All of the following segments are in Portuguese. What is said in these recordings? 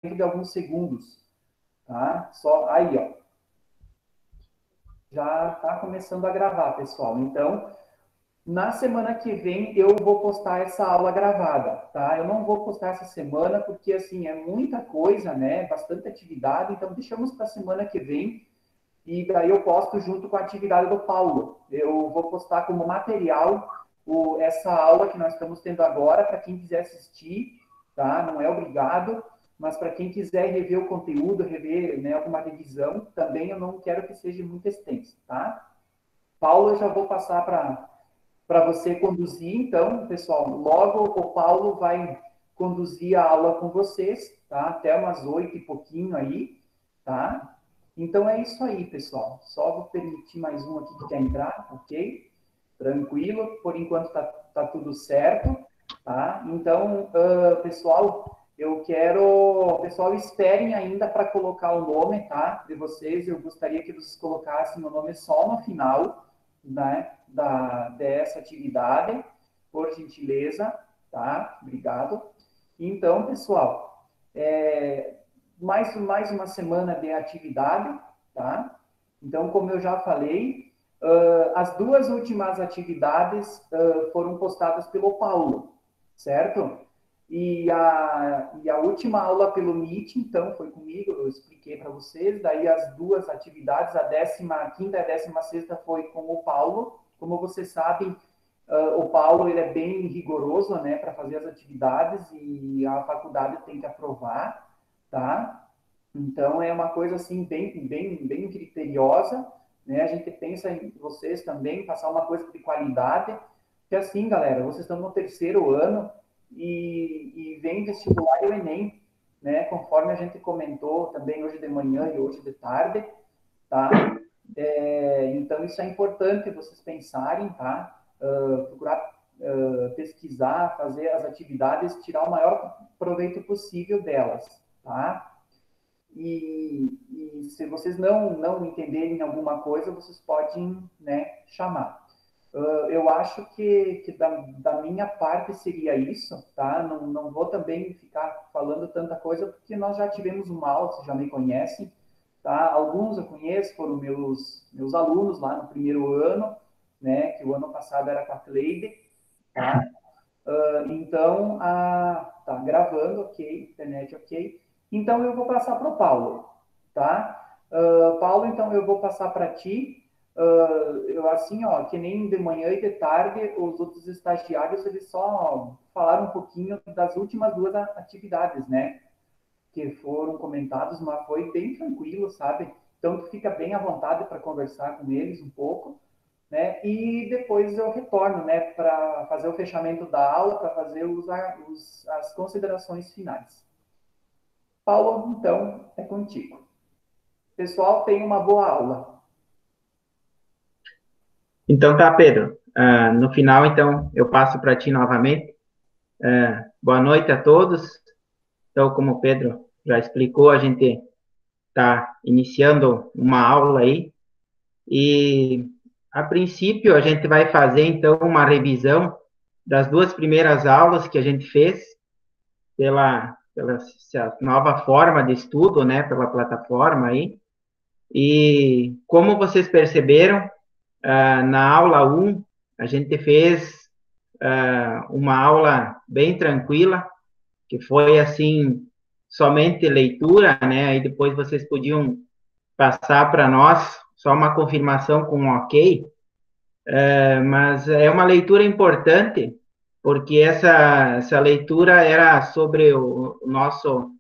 de alguns segundos, tá? Só aí, ó. Já está começando a gravar, pessoal. Então, na semana que vem eu vou postar essa aula gravada, tá? Eu não vou postar essa semana porque assim é muita coisa, né? Bastante atividade, então deixamos para a semana que vem e daí eu posto junto com a atividade do Paulo. Eu vou postar como material essa aula que nós estamos tendo agora para quem quiser assistir, tá? Não é obrigado, mas para quem quiser rever o conteúdo, rever, né, alguma revisão, também eu não quero que seja muito extenso, tá? Paulo, eu já vou passar para você conduzir, então, pessoal, logo o Paulo vai conduzir a aula com vocês, tá? Até umas 8 e pouquinho aí, tá? Então é isso aí, pessoal. Só vou permitir mais um aqui que quer entrar, ok? Tranquilo, por enquanto tá tudo certo, tá? Então, pessoal, eu quero. Pessoal, esperem ainda para colocar o nome, tá? De vocês. Eu gostaria que vocês colocassem o nome só no final, né? Dessa atividade, por gentileza, tá? Obrigado. Então, pessoal, mais uma semana de atividade, tá? Então, como eu já falei, as duas últimas atividades foram postadas pelo Paulo, certo? E a última aula pelo Meet, então, foi comigo, eu expliquei para vocês. Daí as duas atividades, a 15ª e a 16ª, foi com o Paulo. Como vocês sabem, o Paulo ele é bem rigoroso, né, para fazer as atividades e a faculdade tem que aprovar, tá? Então é uma coisa assim bem criteriosa, né? A gente pensa em vocês também passar uma coisa de qualidade, que assim, galera, vocês estão no terceiro ano e vem vestibular e o Enem, né? Conforme a gente comentou também hoje de manhã e hoje de tarde, tá? Então isso é importante vocês pensarem, tá? Procurar pesquisar, fazer as atividades, tirar o maior proveito possível delas, tá? E se vocês não entenderem alguma coisa, vocês podem, né, chamar. Eu acho que da minha parte seria isso, tá? Não vou também ficar falando tanta coisa, porque nós já tivemos uma aula, vocês já me conhecem, tá? Alguns eu conheço, foram meus alunos lá no primeiro ano, né? Que o ano passado era com a Cleide, tá? Então, tá gravando, ok, internet ok. Então, eu vou passar para o Paulo, tá? Paulo, então, eu vou passar para ti. Eu, assim, ó, que nem de manhã e de tarde, os outros estagiários, eles só falaram um pouquinho das últimas duas atividades, né? Que foram comentados, mas foi bem tranquilo, sabe? Então, tu fica bem à vontade para conversar com eles um pouco, né? E depois eu retorno, né, para fazer o fechamento da aula, para fazer as considerações finais. Paulo, então, é contigo. Pessoal, tenha uma boa aula. Então tá, Pedro. No final, então, eu passo para ti novamente. Boa noite a todos. Então, como o Pedro já explicou, a gente está iniciando uma aula aí e, a princípio, a gente vai fazer, então, uma revisão das duas primeiras aulas que a gente fez pela essa nova forma de estudo, né, pela plataforma aí. E, como vocês perceberam, na aula 1, a gente fez uma aula bem tranquila, que foi assim, somente leitura, né? Aí depois vocês podiam passar para nós só uma confirmação com um ok, mas é uma leitura importante, porque essa leitura era sobre o nosso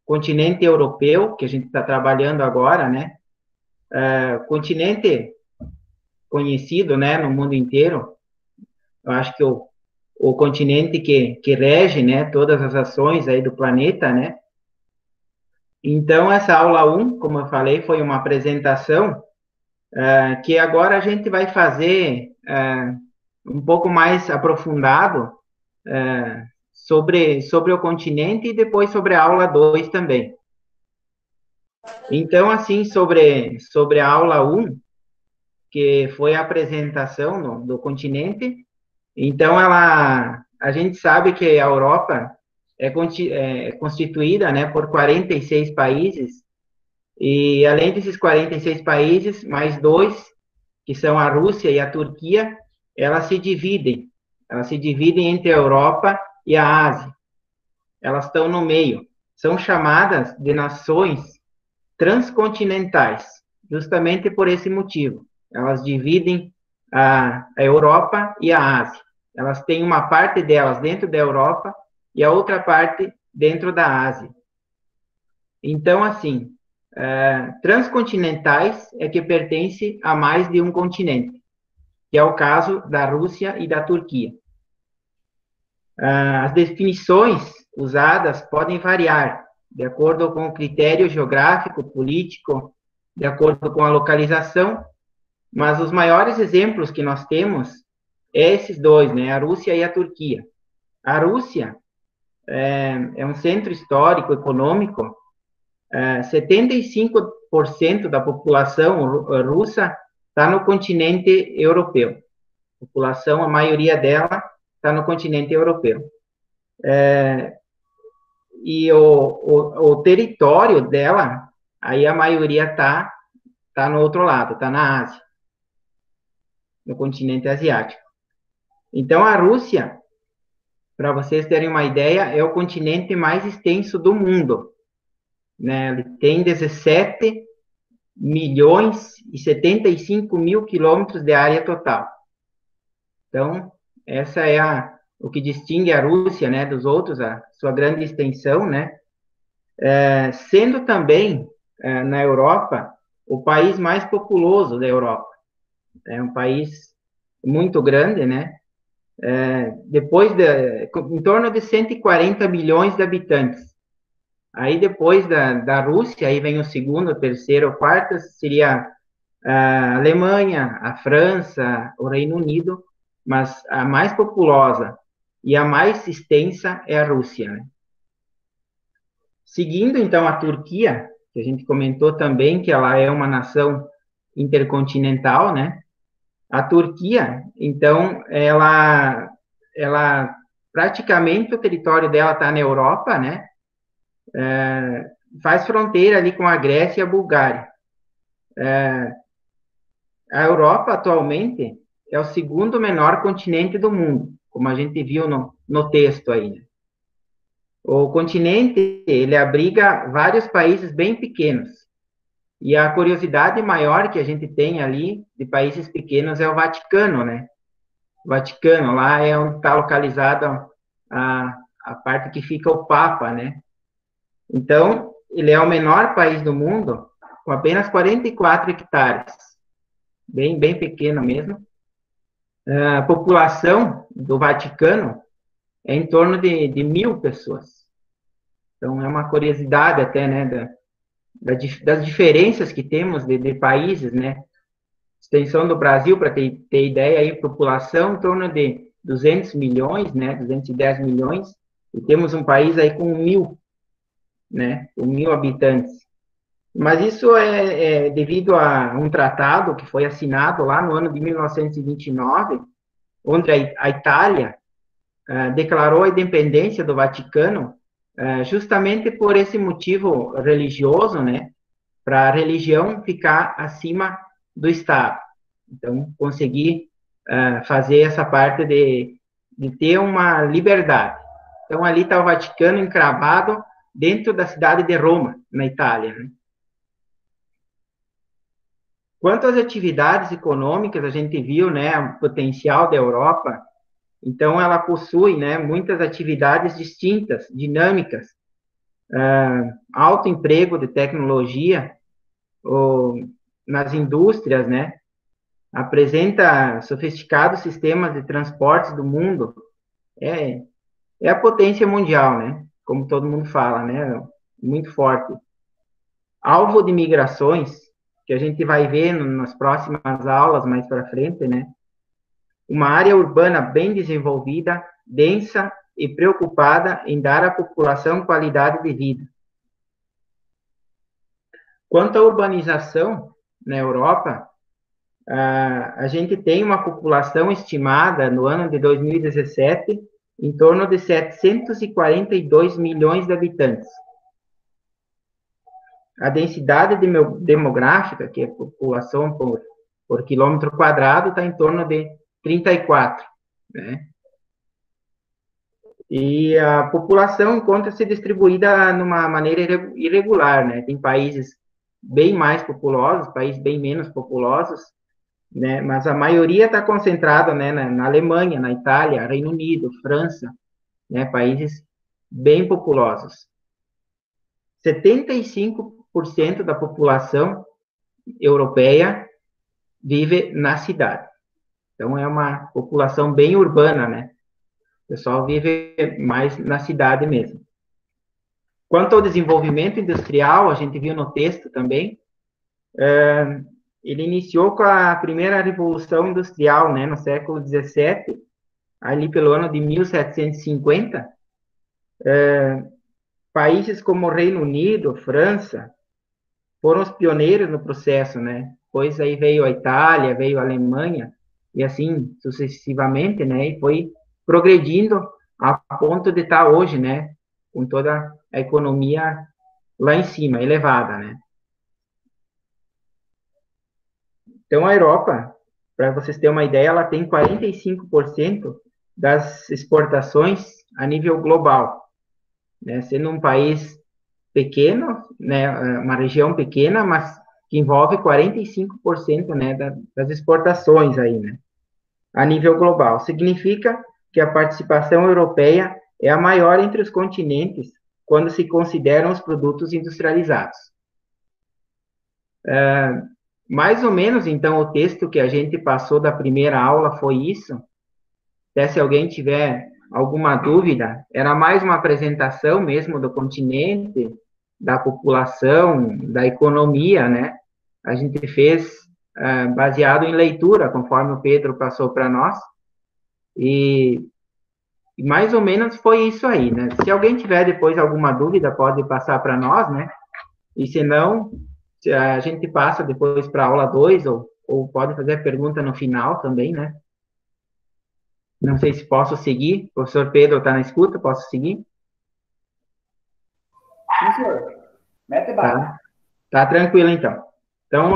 continente europeu, que a gente está trabalhando agora, né? Continente conhecido, né, no mundo inteiro. Eu acho que o continente que rege, né, todas as ações aí do planeta, né? Então, essa aula um, como eu falei, foi uma apresentação que agora a gente vai fazer um pouco mais aprofundado sobre o continente e depois sobre a aula 2 também. Então, assim, sobre a aula um, que foi a apresentação do continente, então a gente sabe que a Europa é constituída, né, por 46 países, e além desses 46 países, mais dois, que são a Rússia e a Turquia, elas se dividem. Elas se dividem entre a Europa e a Ásia. Elas estão no meio. São chamadas de nações transcontinentais, justamente por esse motivo. Elas dividem a Europa e a Ásia. Elas têm uma parte delas dentro da Europa e a outra parte dentro da Ásia. Então, assim, transcontinentais é que pertence a mais de um continente, que é o caso da Rússia e da Turquia. As definições usadas podem variar, de acordo com o critério geográfico, político, de acordo com a localização, mas os maiores exemplos que nós temos é esses dois, né, a Rússia e a Turquia. A Rússia é um centro histórico, econômico. 75% da população russa está no continente europeu. A população, a maioria dela, está no continente europeu. E o território dela, aí a maioria tá no outro lado, está na Ásia, no continente asiático. Então, a Rússia, para vocês terem uma ideia, é o continente mais extenso do mundo. Né? Ele tem 17 milhões e 75 mil quilômetros de área total. Então, essa é o que distingue a Rússia, né, dos outros, a sua grande extensão, né? Sendo também, na Europa, o país mais populoso da Europa. É um país muito grande, né? Em torno de 140 milhões de habitantes. Aí depois da Rússia, aí vem o segundo, o terceiro, o quarto, seria a Alemanha, a França, o Reino Unido, mas a mais populosa e a mais extensa é a Rússia, né? Seguindo, então, a Turquia, que a gente comentou também que ela é uma nação intercontinental, né? A Turquia, então, ela praticamente o território dela está na Europa, né? Faz fronteira ali com a Grécia e a Bulgária. A Europa, atualmente, é o segundo menor continente do mundo, como a gente viu no texto aí, né? O continente, ele abriga vários países bem pequenos. E a curiosidade maior que a gente tem ali, de países pequenos, é o Vaticano, né? O Vaticano, lá é onde está localizada a parte que fica o Papa, né? Então, ele é o menor país do mundo, com apenas 44 hectares. Bem, bem pequeno mesmo. A população do Vaticano é em torno de 1.000 pessoas. Então, é uma curiosidade até, né, das diferenças que temos de países, né? Extensão do Brasil, para ter ideia, aí, população em torno de 200 milhões, né, 210 milhões, e temos um país aí com 1.000, né, com 1.000 habitantes. Mas isso é devido a um tratado que foi assinado lá no ano de 1929, onde a Itália declarou a independência do Vaticano justamente por esse motivo religioso, né? Para a religião ficar acima do Estado. Então, conseguir fazer essa parte de ter uma liberdade. Então, ali está o Vaticano encravado dentro da cidade de Roma, na Itália, né? Quanto às atividades econômicas, a gente viu, né, o potencial da Europa. Então, ela possui, né, muitas atividades distintas, dinâmicas, alto emprego de tecnologia nas indústrias, né, apresenta sofisticados sistemas de transportes do mundo, é a potência mundial, né, como todo mundo fala, né, muito forte. Alvo de migrações, que a gente vai ver nas próximas aulas mais para frente, né, uma área urbana bem desenvolvida, densa e preocupada em dar à população qualidade de vida. Quanto à urbanização na Europa, a gente tem uma população estimada no ano de 2017 em torno de 742 milhões de habitantes. A densidade demográfica, que é a população por quilômetro quadrado, está em torno de 34, né? E a população encontra-se distribuída numa maneira irregular, né? Tem países bem mais populosos, países bem menos populosos, né? Mas a maioria está concentrada, né, na Alemanha, na Itália, Reino Unido, França, né? Países bem populosos. 75% da população europeia vive na cidade. Então, é uma população bem urbana, né? O pessoal vive mais na cidade mesmo. Quanto ao desenvolvimento industrial, a gente viu no texto também, ele iniciou com a primeira revolução industrial, né, no século XVII, ali pelo ano de 1750. Países como o Reino Unido, França, foram os pioneiros no processo, né? Depois aí veio a Itália, veio a Alemanha, e assim sucessivamente, né? E foi progredindo a ponto de estar hoje, né? Com toda a economia lá em cima, elevada, né? Então, a Europa, para vocês terem uma ideia, ela tem 45% das exportações a nível global, né? Sendo um país pequeno, né? Uma região pequena, mas que envolve 45%, né, das exportações aí, né, a nível global. Significa que a participação europeia é a maior entre os continentes quando se consideram os produtos industrializados. Mais ou menos, então, o texto que a gente passou da primeira aula foi isso. Até se alguém tiver alguma dúvida, era mais uma apresentação mesmo do continente, da população, da economia, né? A gente fez baseado em leitura, conforme o Pedro passou para nós, e mais ou menos foi isso aí, né? Se alguém tiver depois alguma dúvida, pode passar para nós, né? E se não, a gente passa depois para a aula 2, ou pode fazer pergunta no final também, né? Não sei se posso seguir. O professor Pedro está na escuta, posso seguir? Sim, senhor. Mete bala. Tá tranquilo, então. Então,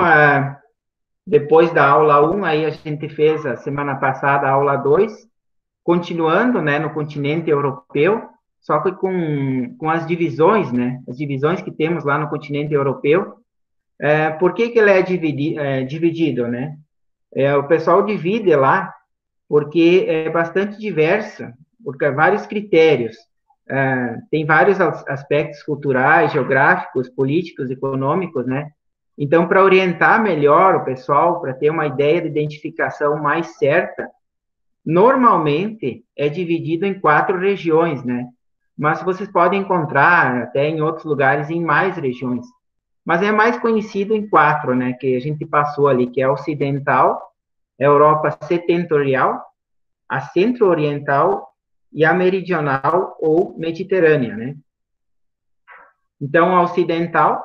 depois da aula 1, aí a gente fez a semana passada a aula 2, continuando, né, no continente europeu, só que com as divisões, né, as divisões que temos lá no continente europeu. Por que ele é dividido, né? O pessoal divide lá porque é bastante diverso, porque há vários critérios. Tem vários aspectos culturais, geográficos, políticos, econômicos, né? Então, para orientar melhor o pessoal, para ter uma ideia de identificação mais certa, normalmente é dividido em 4 regiões, né? Mas vocês podem encontrar até em outros lugares em mais regiões. Mas é mais conhecido em 4, né? Que a gente passou ali, que é a ocidental, a Europa setentrional, a centro-oriental e a meridional ou mediterrânea, né? Então, a ocidental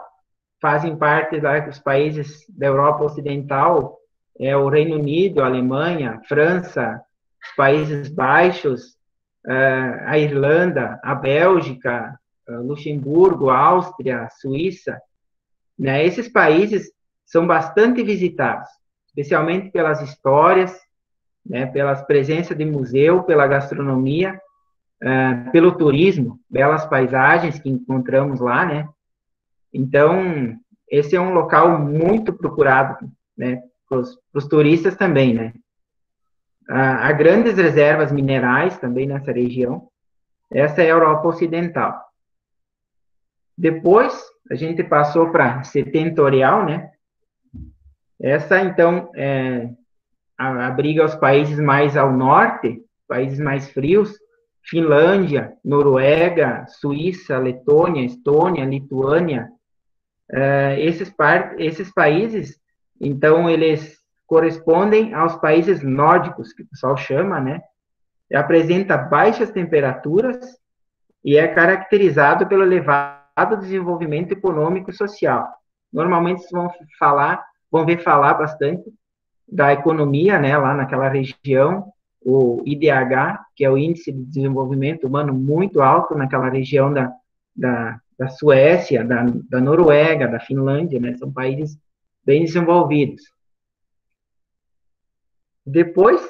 fazem parte dos países da Europa Ocidental, o Reino Unido, a Alemanha, França, os Países Baixos, a Irlanda, a Bélgica, Luxemburgo, Áustria, Suíça, né? Esses países são bastante visitados, especialmente pelas histórias, né? Pelas presenças de museu, pela gastronomia, pelo turismo, belas paisagens que encontramos lá, né? Então, esse é um local muito procurado, né, para os turistas também, né? Há grandes reservas minerais também nessa região. Essa é a Europa Ocidental. Depois, a gente passou para a setentrional, né? Essa, então, abriga os países mais ao norte, países mais frios, Finlândia, Noruega, Suíça, Letônia, Estônia, Lituânia. Esses países, então, eles correspondem aos países nórdicos, que o pessoal chama, né? Apresenta baixas temperaturas e é caracterizado pelo elevado desenvolvimento econômico e social. Normalmente, vocês vão ver falar bastante da economia, né, lá naquela região, o IDH, que é o Índice de Desenvolvimento Humano, muito alto naquela região da Suécia, da Noruega, da Finlândia, né? São países bem desenvolvidos. Depois,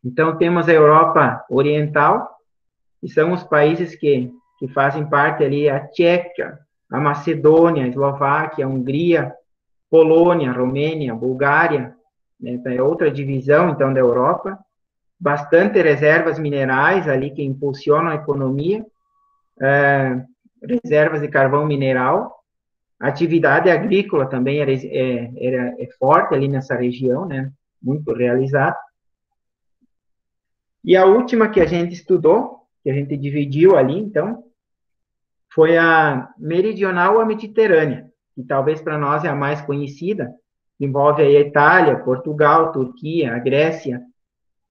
então, temos a Europa Oriental, que são os países que fazem parte ali, a Tchequia, a Macedônia, a Eslováquia, a Hungria, Polônia, Romênia, Bulgária, né? É outra divisão, então, da Europa. Bastante reservas minerais ali que impulsionam a economia, reservas de carvão mineral, atividade agrícola também é forte ali nessa região, né? Muito realizada. E a última que a gente estudou, que a gente dividiu ali, então, foi a meridional a mediterrânea, que talvez para nós é a mais conhecida, envolve a Itália, Portugal, Turquia, a Grécia.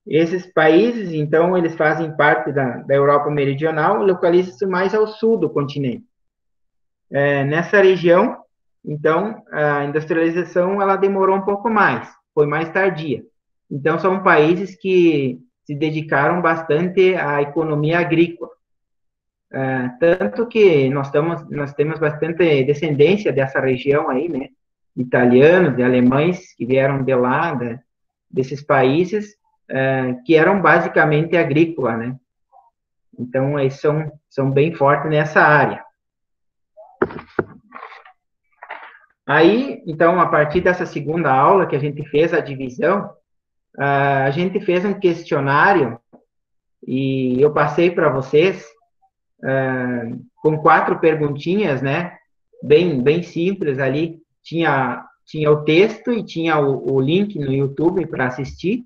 Esses países, então, eles fazem parte da Europa meridional, localizam-se mais ao sul do continente. Nessa região, então, a industrialização ela demorou um pouco mais, foi mais tardia. Então, são países que se dedicaram bastante à economia agrícola. Tanto que nós temos bastante descendência dessa região aí, né? Italianos e alemães que vieram de lá, desses países, que eram basicamente agrícola, né? Então, eles são bem fortes nessa área. Aí, então, a partir dessa segunda aula que a gente fez a divisão, a gente fez um questionário e eu passei para vocês com 4 perguntinhas, né? Bem simples ali. Tinha o texto e tinha o link no YouTube para assistir.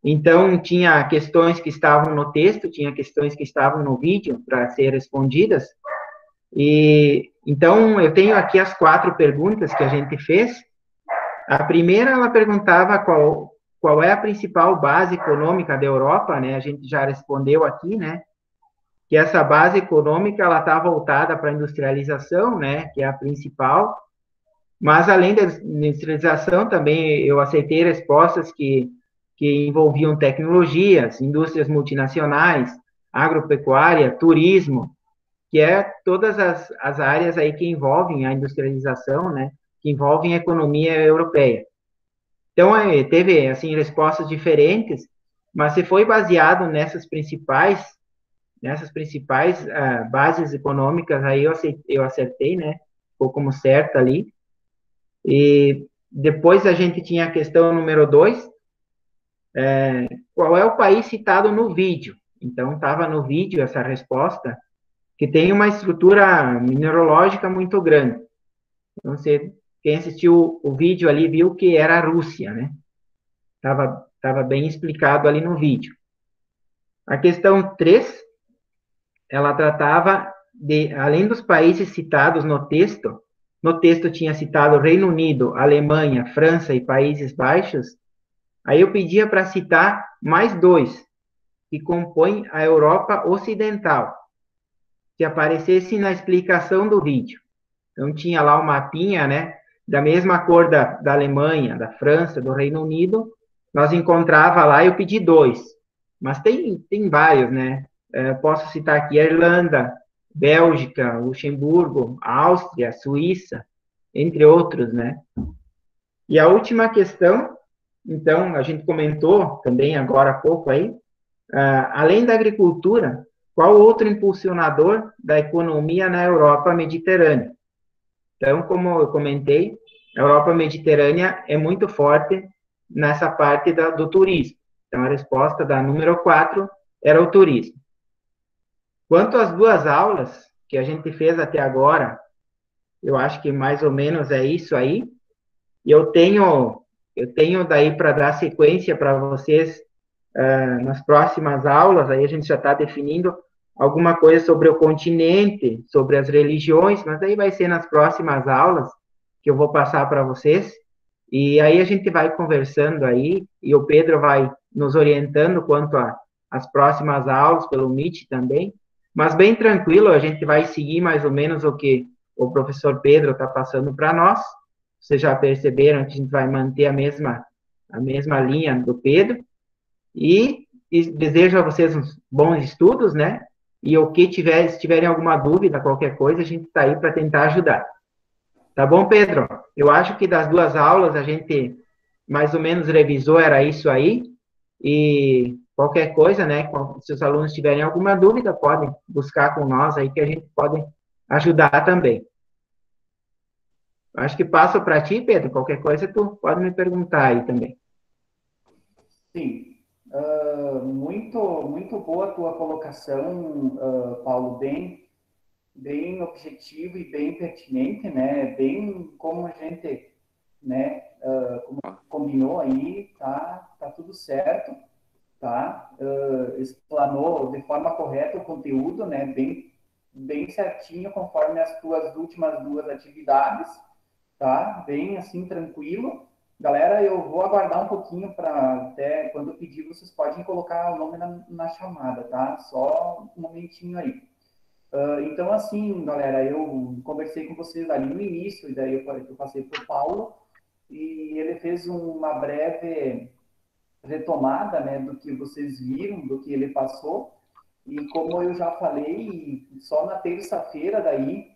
Então, tinha questões que estavam no texto, tinha questões que estavam no vídeo para ser respondidas. E então, eu tenho aqui as 4 perguntas que a gente fez. A primeira, ela perguntava qual é a principal base econômica da Europa, né? A gente já respondeu aqui, né? Que essa base econômica, ela está voltada para a industrialização, né? Que é a principal. Mas, além da industrialização, também eu aceitei respostas que envolviam tecnologias, indústrias multinacionais, agropecuária, turismo, que é todas as áreas aí que envolvem a industrialização, né? Que envolvem a economia europeia. Então, teve, assim, respostas diferentes, mas se foi baseado nessas principais bases econômicas, aí eu acertei, né? Ficou como certo ali. E depois a gente tinha a questão número 2, qual é o país citado no vídeo? Então, estava no vídeo essa resposta, que tem uma estrutura mineralógica muito grande. Então, quem assistiu o vídeo ali viu que era a Rússia, né? Tava bem explicado ali no vídeo. A questão 3, ela tratava além dos países citados no texto tinha citado Reino Unido, Alemanha, França e Países Baixos, aí eu pedia para citar mais 2, que compõem a Europa Ocidental, que aparecesse na explicação do vídeo. Então, tinha lá o mapinha, né, da mesma cor da Alemanha, da França, do Reino Unido, nós encontrava lá, eu pedi 2, mas tem vários, né, posso citar aqui a Irlanda, Bélgica, Luxemburgo, Áustria, Suíça, entre outros, né. E a última questão, então, a gente comentou também agora há pouco aí, além da agricultura, qual outro impulsionador da economia na Europa mediterrânea? Então, como eu comentei, a Europa mediterrânea é muito forte nessa parte do turismo. Então, a resposta da número 4 era o turismo. Quanto às 2 aulas que a gente fez até agora, eu acho que mais ou menos é isso aí. E eu tenho daí para dar sequência para vocês nas próximas aulas, aí a gente já está definindo alguma coisa sobre o continente, sobre as religiões, mas aí vai ser nas próximas aulas que eu vou passar para vocês. E aí a gente vai conversando aí, e o Pedro vai nos orientando quanto às próximas aulas, pelo Meet também. Mas bem tranquilo, a gente vai seguir mais ou menos o que o professor Pedro está passando para nós. Vocês já perceberam que a gente vai manter a mesma linha do Pedro. E desejo a vocês uns bons estudos, né? E o que tiver, se tiverem alguma dúvida, qualquer coisa, a gente está aí para tentar ajudar. Tá bom, Pedro? Eu acho que das duas aulas a gente mais ou menos revisou, era isso aí. E qualquer coisa, né? Se os alunos tiverem alguma dúvida, podem buscar com nós aí que a gente pode ajudar também. Acho que passo para ti, Pedro. Qualquer coisa, tu pode me perguntar aí também. Sim, muito boa a tua colocação, Paulo, bem objetivo e bem pertinente, né? Bem como a gente, né, como combinou aí, tá tudo certo, tá? Explanou de forma correta o conteúdo, né? Bem certinho, conforme as tuas últimas duas atividades, tá? Bem assim, tranquilo. Galera, eu vou aguardar um pouquinho para até quando eu pedir, vocês podem colocar o nome na chamada, tá? Só um momentinho aí. Então, assim, galera, eu conversei com vocês ali no início, e daí eu passei para o Paulo, e ele fez uma breve retomada, né, do que vocês viram, do que ele passou, e como eu já falei, só na terça-feira daí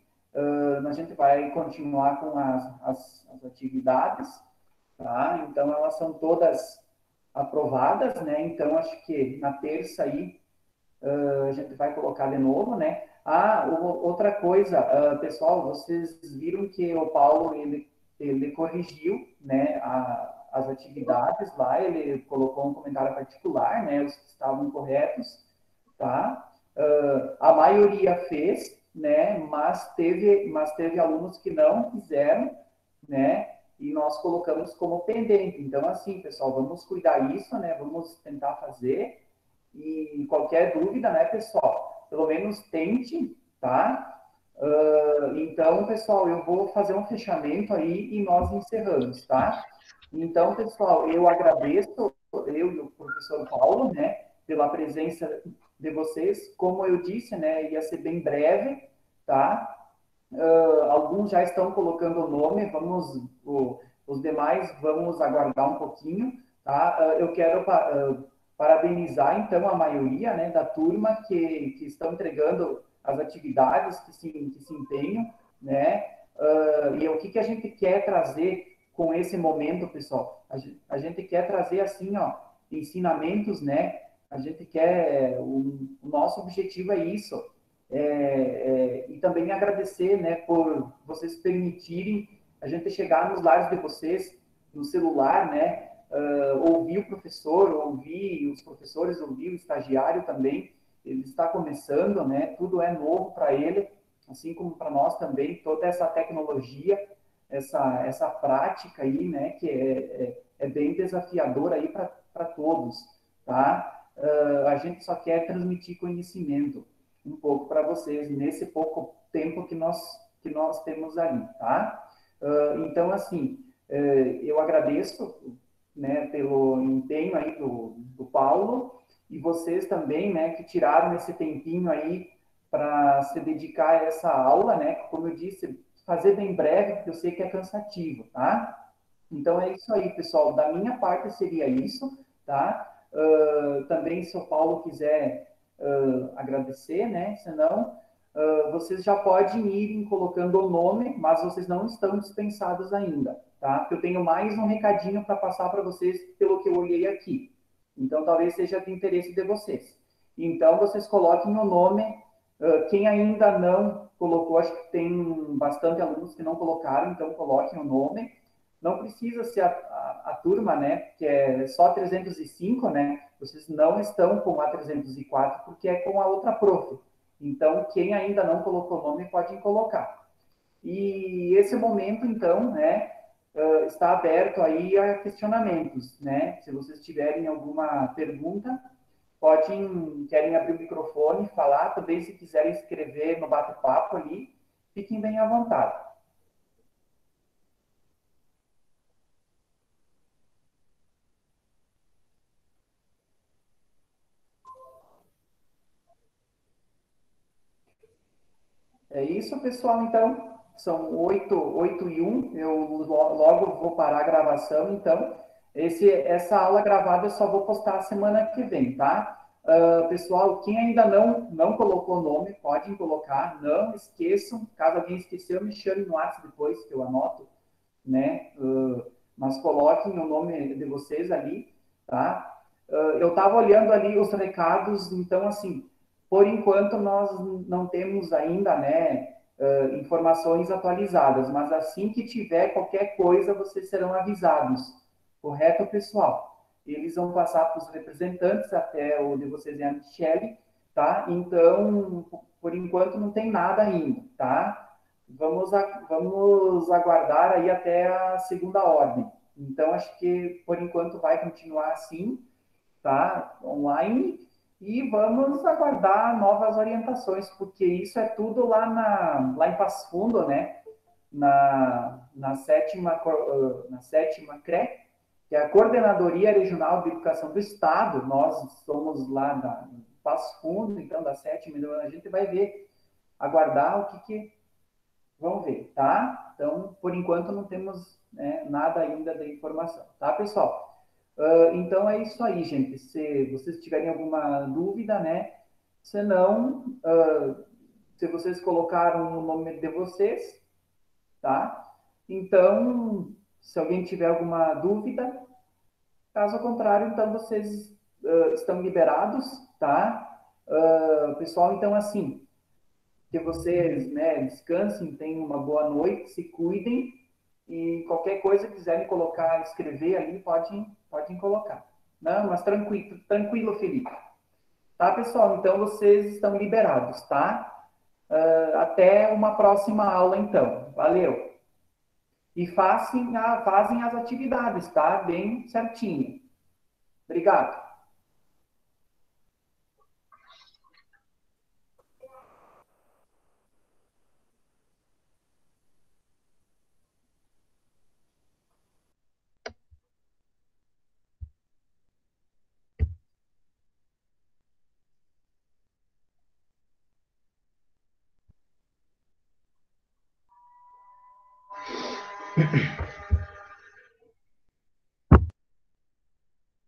a gente vai continuar com as atividades, tá? Então elas são todas aprovadas, né? Então acho que na terça aí a gente vai colocar de novo, né? Outra coisa, pessoal, vocês viram que o Paulo ele corrigiu, né, as atividades lá, ele colocou um comentário particular, né, os que estavam corretos, tá? A maioria fez, né, mas teve alunos que não fizeram, né? E nós colocamos como pendente. Então, assim, pessoal, vamos cuidar isso, né? Vamos tentar fazer. E qualquer dúvida, né, pessoal? Pelo menos tente, tá? Então, pessoal, eu vou fazer um fechamento aí e nós encerramos, tá? Então, pessoal, eu agradeço, eu e o professor Paulo, né, pela presença de vocês. Como eu disse, né, ia ser bem breve, tá? Alguns já estão colocando o nome, os demais vamos aguardar um pouquinho, tá? Eu quero parabenizar, então, a maioria, né, da turma que estão entregando as atividades, que se empenham, né? E o que a gente quer trazer com esse momento, pessoal? A gente quer trazer, assim, ó, ensinamentos, né? A gente quer, o nosso objetivo é isso, e também agradecer, né, por vocês permitirem a gente chegar nos lares de vocês, no celular, né, ouvir o professor, ouvir os professores, ouvir o estagiário também, ele está começando, né, tudo é novo para ele, assim como para nós também, toda essa tecnologia, essa prática aí, né, que é bem desafiadora aí para todos, tá? A gente só quer transmitir conhecimento um pouco para vocês nesse pouco tempo que nós temos ali, tá? Então, assim, eu agradeço, né, pelo empenho aí do Paulo e vocês também, né, que tiraram esse tempinho aí para se dedicar a essa aula, né? Como eu disse, fazer bem breve, porque eu sei que é cansativo, tá? Então é isso aí, pessoal. Da minha parte seria isso, tá? Também, se o Paulo quiser agradecer, né? Senão, vocês já podem ir colocando o nome, mas vocês não estão dispensados ainda, tá? Porque eu tenho mais um recadinho para passar para vocês pelo que eu olhei aqui. Então, talvez seja de interesse de vocês. Então, vocês coloquem o nome. Quem ainda não colocou, acho que tem bastante alunos que não colocaram, então coloquem o nome. Não precisa ser a turma, né, que é só 305, né, vocês não estão com a 304, porque é com a outra prof. Então, quem ainda não colocou o nome, pode colocar. E esse momento, então, né, está aberto aí a questionamentos, né, se vocês tiverem alguma pergunta, querem abrir o microfone, falar, também se quiserem escrever no bate-papo ali, fiquem bem à vontade. É isso, pessoal, então. São 8 e 1. Eu logo vou parar a gravação, então. Essa aula gravada eu só vou postar a semana que vem, tá? Pessoal, quem ainda não colocou o nome, podem colocar, não esqueçam. Caso alguém esqueceu, me chame no WhatsApp depois, que eu anoto, né? Mas coloquem o nome de vocês ali, tá? Eu estava olhando ali os recados, então, assim, por enquanto nós não temos ainda, né, informações atualizadas, mas assim que tiver qualquer coisa, vocês serão avisados, correto, pessoal? Eles vão passar para os representantes, até o de vocês é a Michelle, tá? Então, por enquanto não tem nada ainda, tá? Vamos aguardar aí até a segunda ordem. Então, acho que por enquanto vai continuar assim, tá? Online. E vamos aguardar novas orientações, porque isso é tudo lá em Passo Fundo, né? Na sétima CRE, que é a Coordenadoria Regional de Educação do Estado. Nós somos lá da Passo Fundo, então da sétima, então a gente vai ver, aguardar o que vamos ver, tá? Então, por enquanto, não temos, né, nada ainda de informação, tá, pessoal? Então, é isso aí, gente. Se vocês tiverem alguma dúvida, né? Se não, se vocês colocaram o nome de vocês, tá? Então, se alguém tiver alguma dúvida, caso contrário, então vocês estão liberados, tá? Pessoal, então, assim, que vocês, né, descansem, tenham uma boa noite, se cuidem e qualquer coisa que quiserem colocar, escrever ali, podem colocar. Não, mas tranquilo, tranquilo, Felipe. Tá, pessoal? Então vocês estão liberados, tá? Até uma próxima aula, então. Valeu. E fazem as atividades, tá? Bem certinho. Obrigado.